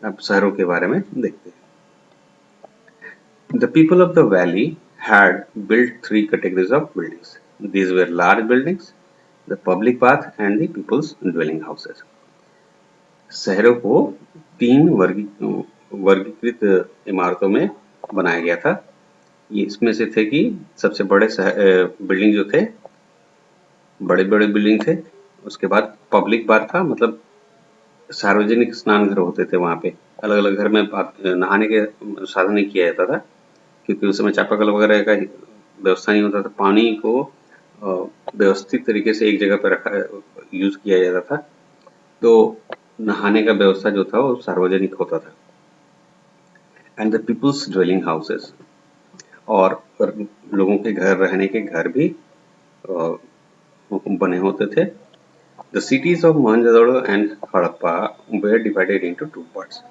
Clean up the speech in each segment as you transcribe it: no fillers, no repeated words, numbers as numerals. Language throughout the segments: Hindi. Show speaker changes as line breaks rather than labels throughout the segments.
अब शहरों के बारे में देखते हैं। The people of the valley had built three categories of buildings. These were large buildings, the public path, and the people's dwelling houses. शहरों को तीन वर्गीकृत इमारतों में बनाया गया था। ये इसमें से थे कि सबसे बड़े बिल्डिंग जो थे, बड़े-बड़े बिल्डिंग थे। उसके बाद पब्लिक बाथ था, मतलब सार्वजनिक स्नान घर होते थे वहाँ पे। अलग-अलग घर में नहाने के साधन नहीं किया जाता था, क्योंकि उस समय चापाकल वगैरह का व्यवस्था नहीं होता था। पानी को व्यवस्थित तरीके से एक जगह पर यूज किया जाता था, तो नहाने का व्यवस्था जो था वो सार्वजनिक होता था। And the people's dwelling houses, और लोगों के घर, रहने के घर भी बने होते थे। The cities of Mohenjodaro and Harappa were divided into two parts,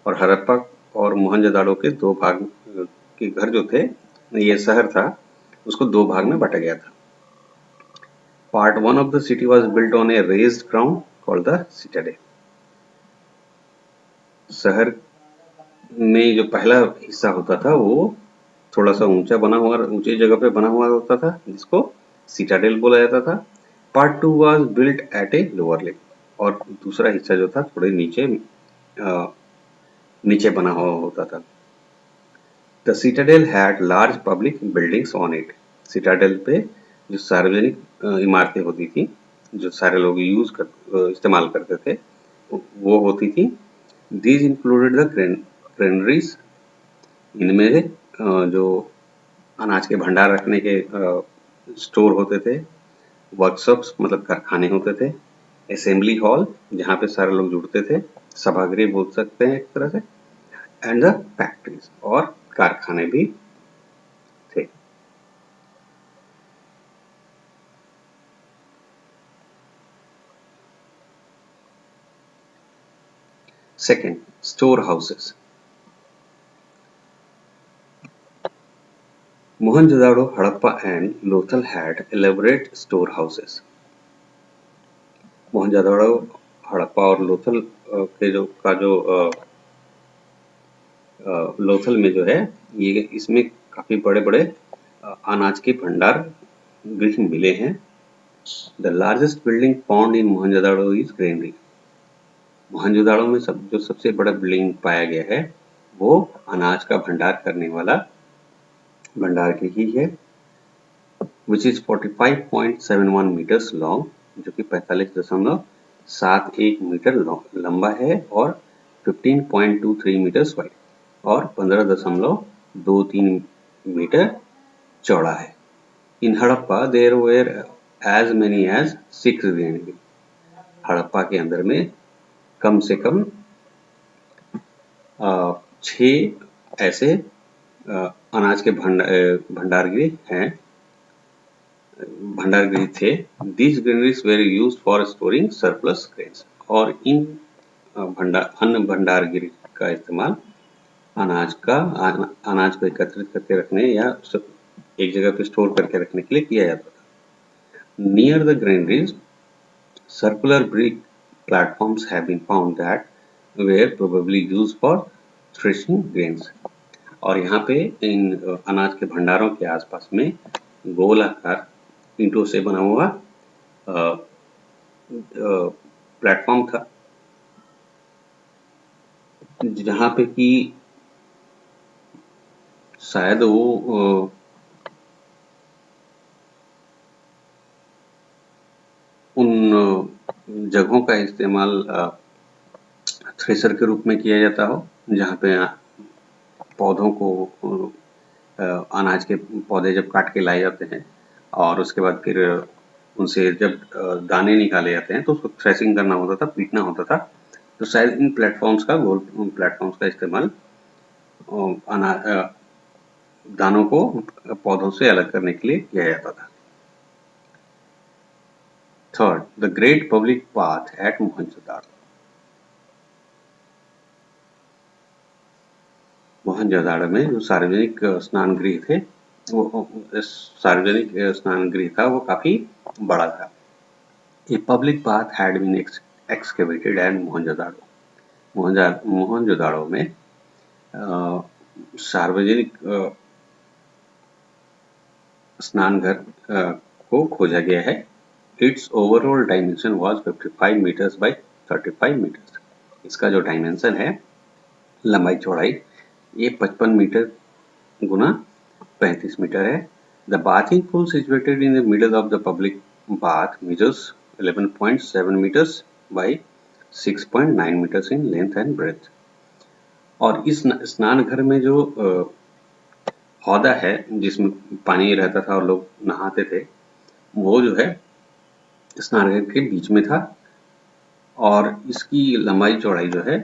और हड़प्पा और मोहनजोदड़ो के दो भाग के घर जो थे, ये शहर था, उसको दो भाग में बांटा गया था। Part 1 of the city was built on a raised ground called the citadel. शहर में जो पहला हिस्सा होता था वो थोड़ा सा ऊंचे जगह पे बना हुआ होता था, जिसको सिटाडेल बोला जाता था। Part 2 was built at a lower level, और दूसरा हिस्सा जो था थोड़े नीचे बना हुआ होता था। The citadel had large public buildings on it. Citadel पे जो सार्वजनिक इमारतें होती थी, जो सारे लोग इस्तेमाल करते थे, वो होती थी। These included the granaries, इनमें जो अनाज के भंडार रखने के स्टोर होते थे, वर्कशॉप्स मतलब कारखाने होते थे, असेंबली हॉल जहाँ पे सारे लोग जुड़ते थे, सभागृह बोल सकते हैं एक तरह से, एंड द फैक्ट्रीज, और कारखाने भी थे। Second, storehouses. Mohenjo-daro, Harappa and Lothal had elaborate storehouses. Mohenjodaro, Harappa और लोथल लोथल में जो है, ये इसमें काफी बड़े-बड़े अनाज के भंडार गृह मिले हैं। The largest building found in Mohenjo-daro is granary. Mohenjodaro में जो सबसे बड़ा बिल्डिंग पाया गया है, वो अनाज का भंडार करने वाला भंडार गृह ही है, which is 45.71 meters long, जो कि 45.71 मीटर लंबा है, और 15.23 मीटर्स वाइड, और 15.23 मीटर चौड़ा है। In Harappa there were as many as 6 granaries. Harappa के अंदर में कम से कम 6 ऐसे अनाज के भंडारगृह थे। These granaries were used for storing surplus grains, और इन अन्न भंडारगृह का इस्तेमाल अनाज को एकत्रित करके रखने या एक जगह पे स्टोर करके रखने के लिए किया जाता था। Near the granaries, circular brick platforms have been found that were probably used for threshing grains. और यहाँ पे इन अनाज के भंडारों के आसपास में गोलाकार ईंटों से बना हुआ प्लेटफॉर्म था, जहाँ पे कि शायद वो उन जगहों का इस्तेमाल थ्रेशर के रूप में किया जाता हो, जहाँ पे पौधों को अनाज के पौधे जब काट के लाए जाते हैं और उसके बाद फिर उनसे जब दाने निकाले जाते हैं तो उसको थ्रेशिंग करना होता था, पीटना होता था। तो शायद इन गोल प्लेटफॉर्म्स का इस्तेमाल दानों को पौधों से अलग करने के लिए किया जाता था। Third, the great public path at Mohenjodaro. Mohenjodaro में जो सार्वजनिक स्नान गृह थे, वो सार्वजनिक स्नान गृह था, वो काफी बड़ा था। A public path had been excavated at Mohenjo-daro. Mohenjodaro में सार्वजनिक स्नान घर को खोजा गया है। Its overall dimension was 55 metres by 35 metres. इसका जो डायमेंशन है, लंबाई चौड़ाई, ये 55 मीटर गुना 35 मीटर है। The bathing pool situated in the middle of the public bath measures 11.7 meters by 6.9 meters in length and breadth। और इस स्नान घर में जो हौदा है जिसमें पानी रहता था और लोग नहाते थे, वो जो है स्नान घर के बीच में था और इसकी लंबाई चौड़ाई जो है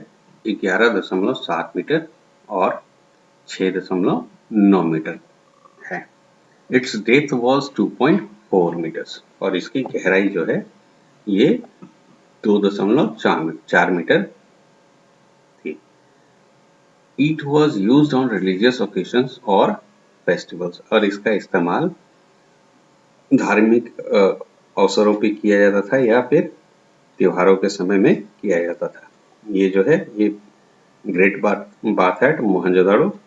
11.7 मीटर और 6.9 मीटर है। इट्स डेप्थ वाज 2.4 मीटर्स और इसकी गहराई जो है ये 2.4 मीटर थी। It was used on religious occasions और फेस्टिवल्स और इसका इस्तेमाल धार्मिक अवसरों पे किया जाता था या फिर त्योहारों के समय में किया जाता था। ये जो है ये ग्रेट बाथ एट मोहनजोदाड़ो,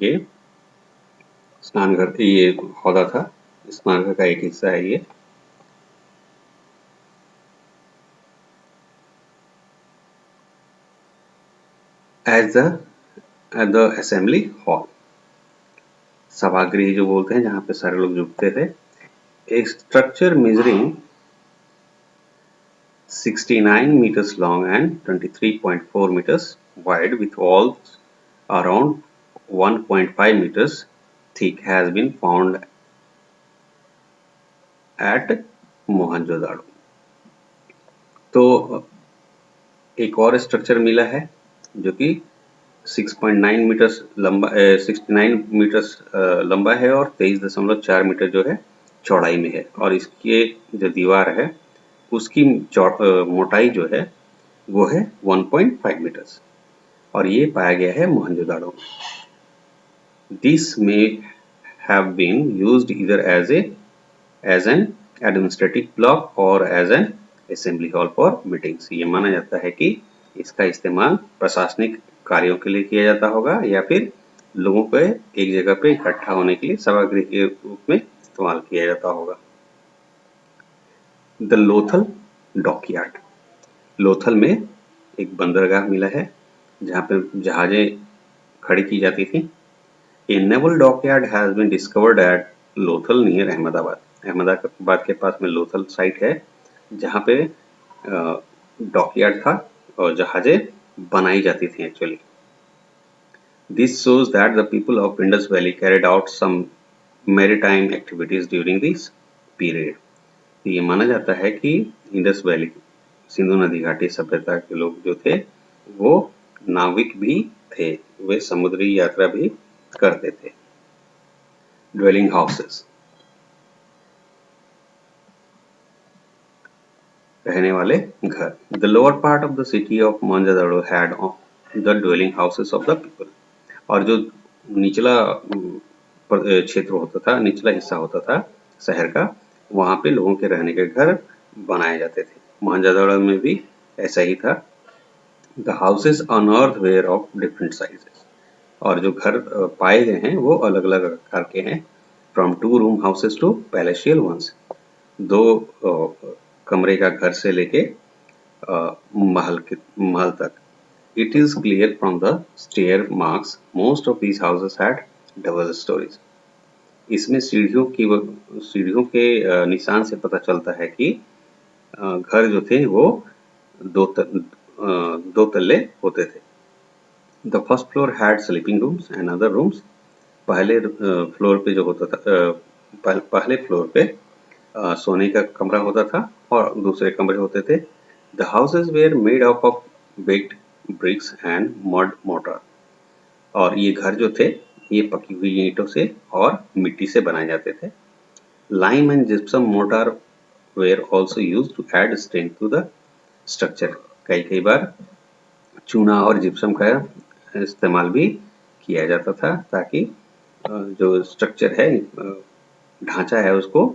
ये स्नानघर, ये हौदा था, स्नानघर का एक हिस्सा है ये। एज द असेंबली हॉल, सभागृह जो बोलते हैं जहां पे सारे लोग जुटते थे। एक structure measuring 69 meters long and 23.4 meters wide with walls around 1.5 meters thick has been found at Mohenjodaro. तो एक और स्ट्रक्चर मिला है जो कि 6.9 मीटर्स लंबा 69 मीटर्स लंबा है और 23.4 मीटर जो है चौड़ाई में है और इसके जो दीवार है उसकी मोटाई जो है वो है 1.5 मीटर्स और ये पाया गया है Mohenjodaro. This may have been used either as an administrative block और as an assembly hall for meetings. ये माना जाता है कि इसका इस्तेमाल प्रशासनिक कार्यों के लिए किया जाता होगा या फिर लोगों को एक जगह पे इकट्ठा होने के लिए सभागृह के रूप में इस्तेमाल किया जाता होगा। द लोथल डॉकयार्ड, लोथल में एक बंदरगाह मिला है जहाँ पे जहाजें खड़ी की जाती थी। A naval dockyard has been discovered at Lothal near Ahmedabad. Ahmedabad के पास में लोथल साइट है जहाँ पे डॉकयार्ड था और जहाजें बनाई जाती थी actually. This shows that the people of Indus Valley carried out some maritime activities during this period। ये माना जाता है कि इंडस वैली, सिंधु नदी घाटी सभ्यता के लोग जो थे वो नाविक भी थे, वे समुद्री यात्रा भी करते थे। ड्वेलिंग हाउसेस, रहने वाले घर। The lower part of the city of Mohenjodaro had the dwelling houses of the people. और जो निचला क्षेत्र होता था, निचला हिस्सा होता था शहर का, वहां पे लोगों के रहने के घर बनाए जाते थे। मोहनजोदाड़ो में भी ऐसा ही था। The houses on earth were of different sizes, और जो घर पाए गए हैं वो अलग अलग आकार के हैं। From 2 room houses to palatial ones, 2 कमरे का घर से लेके महल तक। It is clear from the stair marks most of these houses had double stories। इसमें सीढ़ियों के निशान से पता चलता है कि घर जो थे वो दो तल्ले होते थे। The first floor had sleeping rooms and other rooms। पहले फ्लोर पे जो होता था, पहले फ्लोर पे सोने का कमरा होता था और दूसरे कमरे होते थे। The houses were made up of baked bricks and mud mortar। और ये घर जो थे ये पकी हुई ईंटों से और मिट्टी से बनाए जाते थे। Lime and gypsum mortar were also used to add strength to the structure। कई बार चूना और जिप्सम का इस्तेमाल भी किया जाता था ताकि जो स्ट्रक्चर है, ढांचा है, उसको